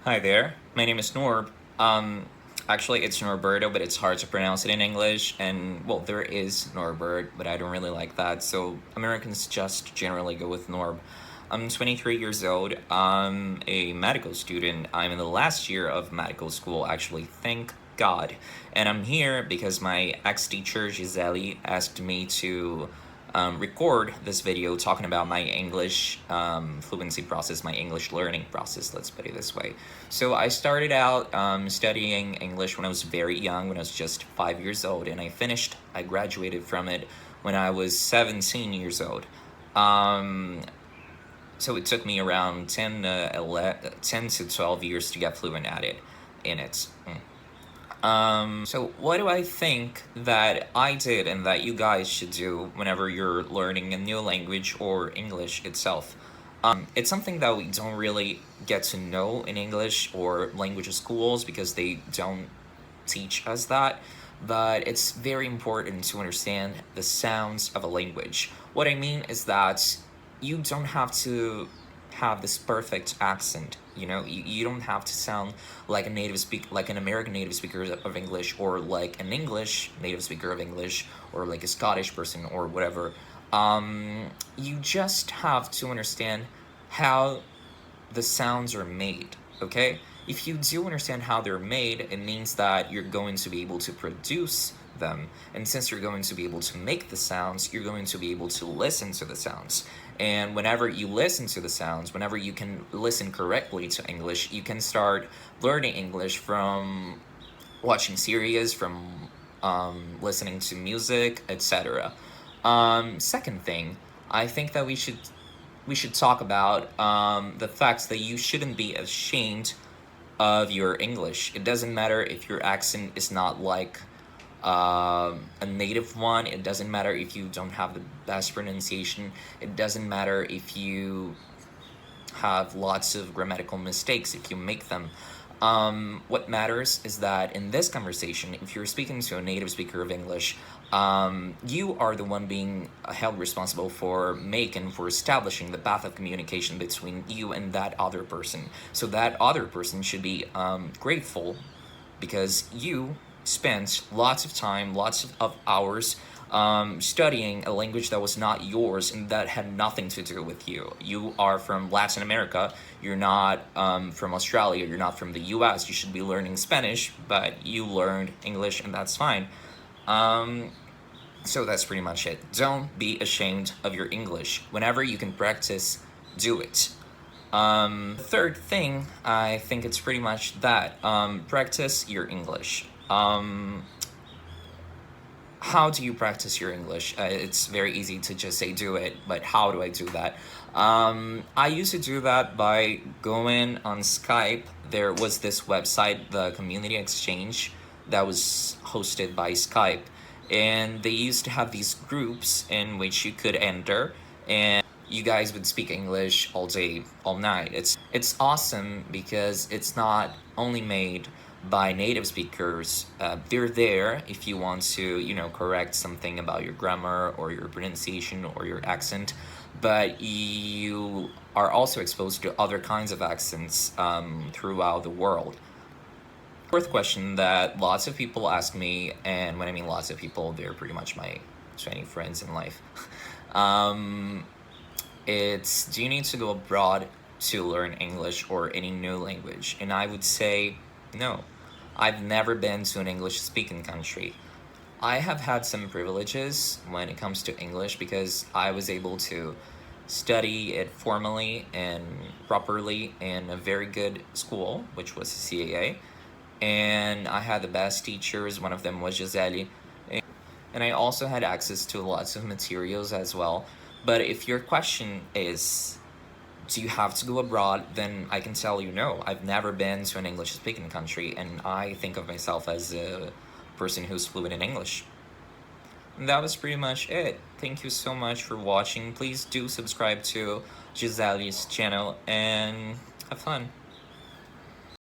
Hi there, my name is Norb. Actually, it's Norberto, but it's hard to pronounce it in English. And well, there is Norbert, but I don't really like that. So Americans just generally go with Norb. I'm 23 years old. I'm a medical student. I'm in the last year of medical school, actually. Thank God. And I'm here because my ex-teacher, Gyselle, asked me to record this video talking about my English fluency process, my English learning process, let's put it this way. So I started out studying English when I was very young, when I was just 5 years old, and I graduated from it when I was 17 years old. So it took me around 10 to 12 years to get fluent at it, in it. So what do I think that I did and that you guys should do whenever you're learning a new language or English itself? It's something that we don't really get to know in English or language schools because they don't teach us that, but it's very important to understand the sounds of a language. What I mean is that you don't have to have this perfect accent. You don't have to sound like like an American native speaker of English, or like an English native speaker of English, or like a Scottish person or whatever. You just have to understand how the sounds are made, okay? If you do understand how they're made, it means that you're going to be able to produce them. And since you're going to be able to make the sounds, you're going to be able to listen to the sounds. And whenever you listen to the sounds, whenever you can listen correctly to English, you can start learning English from watching series, from listening to music, etc. Second thing, I think that we should talk about the fact that you shouldn't be ashamed of your English. It doesn't matter if your accent is not like a native one. It doesn't matter if you don't have the best pronunciation. It doesn't matter if you have lots of grammatical mistakes, if you make them. What matters is that in this conversation, if you're speaking to a native speaker of English, you are the one being held responsible for establishing the path of communication between you and that other person. So that other person should be grateful because you spent lots of time, lots of hours studying a language that was not yours and that had nothing to do with you. You are from Latin America, you're not from Australia, you're not from the US. You should be learning Spanish, but you learned English, and that's fine. So that's pretty much it. Don't be ashamed of your English. Whenever you can practice, do it. Third thing, I think it's pretty much that. Practice your English. How do you practice your English? It's very easy to just say do it, but how do I do that? I used to do that by going on Skype. There was this website, the Community Exchange, that was hosted by Skype, and they used to have these groups in which you could enter, and you guys would speak English all day, all night. It's awesome because it's not only made by native speakers. They're there if you want to, correct something about your grammar or your pronunciation or your accent, but you are also exposed to other kinds of accents throughout the world. Fourth question that lots of people ask me, and when I mean lots of people, they're pretty much my 20 friends in life. It's, do you need to go abroad to learn English or any new language? And I would say no. I've never been to an English-speaking country. I have had some privileges when it comes to English because I was able to study it formally and properly in a very good school, which was CAA. And I had the best teachers. One of them was Gyselle. And I also had access to lots of materials as well. But if your question is, do you have to go abroad, then I can tell you no. I've never been to an English-speaking country, and I think of myself as a person who's fluent in English. And that was pretty much it. Thank you so much for watching. Please do subscribe to Gyselle's channel, and have fun.